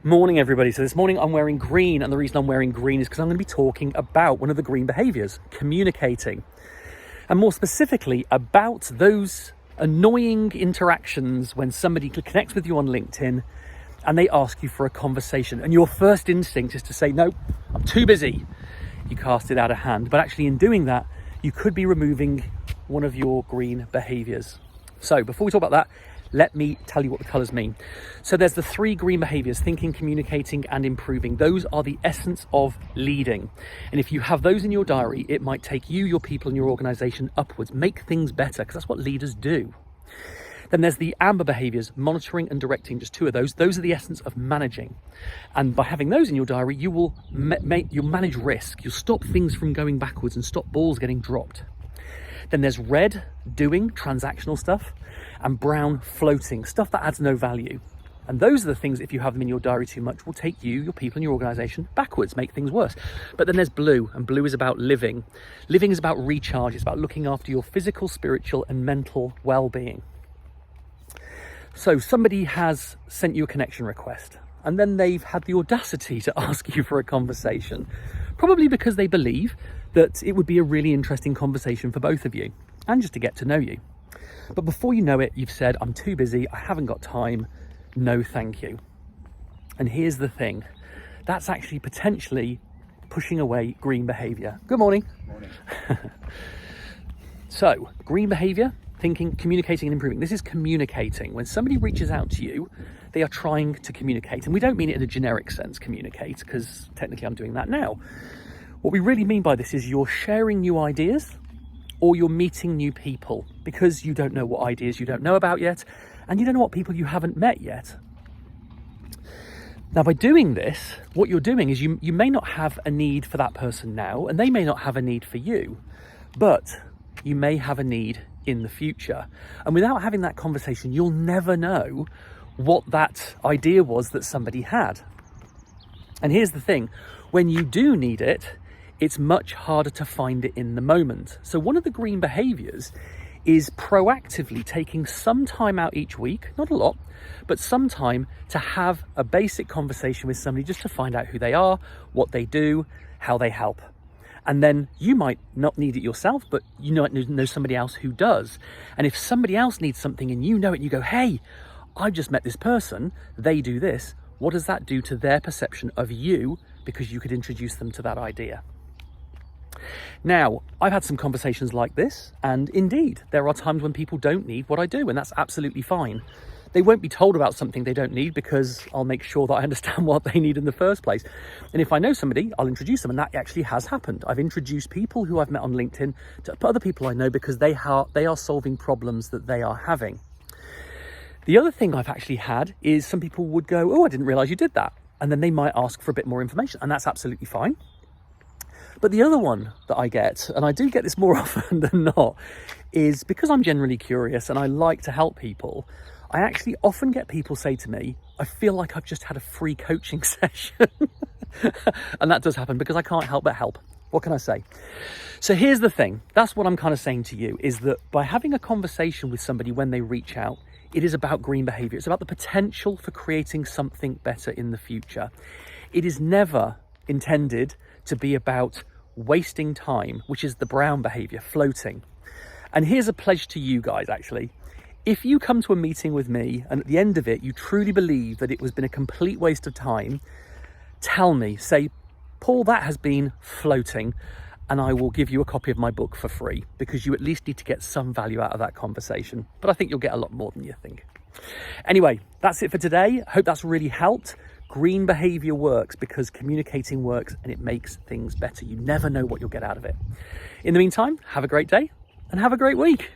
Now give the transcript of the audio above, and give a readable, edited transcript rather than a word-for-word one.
Morning everybody. So this morning I'm wearing green, and the reason I'm wearing green is because I'm going to be talking about one of the green behaviors, communicating. And more specifically about those annoying interactions when somebody connects with you on LinkedIn and they ask you for a conversation and your first instinct is to say, no, I'm too busy. You cast it out of hand, but actually in doing that, you could be removing one of your green behaviors. So before we talk about that, let me tell you what the colors mean. So there's the three green behaviors: thinking, communicating, and improving. Those are the essence of leading. And if you have those in your diary, it might take you, your people, and your organization upwards, make things better, because that's what leaders do. Then there's the amber behaviors: monitoring and directing, just two of those. Those are the essence of managing. And by having those in your diary, you will you'll manage risk. You'll stop things from going backwards and stop balls getting dropped. Then there's red, doing, transactional stuff, and brown, floating, stuff that adds no value. And those are the things, if you have them in your diary too much, will take you, your people, and your organization backwards, make things worse. But then there's blue, and blue is about living. Living is about recharge. It's about looking after your physical, spiritual, and mental well-being. So somebody has sent you a connection request, and then they've had the audacity to ask you for a conversation, probably because they believe that it would be a really interesting conversation for both of you, and just to get to know you. But before you know it, you've said, I'm too busy, I haven't got time, no thank you. And here's the thing, that's actually potentially pushing away green behavior. Good morning. Morning. So, green behavior, thinking, communicating, and improving. This is communicating. When somebody reaches out to you, they are trying to communicate. And we don't mean it in a generic sense, communicate, because technically I'm doing that now. What we really mean by this is you're sharing new ideas, or you're meeting new people, because you don't know what ideas you don't know about yet, and you don't know what people you haven't met yet. Now, by doing this, what you're doing is you may not have a need for that person now, and they may not have a need for you, but you may have a need in the future. And without having that conversation, you'll never know what that idea was that somebody had. And here's the thing, when you do need it, it's much harder to find it in the moment. So one of the green behaviors is proactively taking some time out each week, not a lot, but some time to have a basic conversation with somebody just to find out who they are, what they do, how they help. And then you might not need it yourself, but you know somebody else who does. And if somebody else needs something and you know it, and you go, hey, I just met this person, they do this. What does that do to their perception of you? Because you could introduce them to that idea. Now, I've had some conversations like this, and indeed, there are times when people don't need what I do, and that's absolutely fine. They won't be told about something they don't need because I'll make sure that I understand what they need in the first place. And if I know somebody, I'll introduce them, and that actually has happened. I've introduced people who I've met on LinkedIn to other people I know because they are solving problems that they are having. The other thing I've actually had is some people would go, oh, I didn't realize you did that. And then they might ask for a bit more information, and that's absolutely fine. But the other one that I get, and I do get this more often than not, is because I'm generally curious and I like to help people, I actually often get people say to me, I feel like I've just had a free coaching session. And that does happen because I can't help but help. What can I say? So here's the thing. That's what I'm kind of saying to you, is that by having a conversation with somebody when they reach out, it is about green behavior. It's about the potential for creating something better in the future. It is never intended to be about wasting time, which is the brown behavior, floating. And here's a pledge to you guys, actually. If you come to a meeting with me and at the end of it, you truly believe that it has been a complete waste of time, tell me, say, Paul, that has been floating, and I will give you a copy of my book for free, because you at least need to get some value out of that conversation. But I think you'll get a lot more than you think. Anyway, that's it for today. Hope that's really helped. Green behavior works because communicating works, and it makes things better. You never know what you'll get out of it. In the meantime, have a great day and have a great week.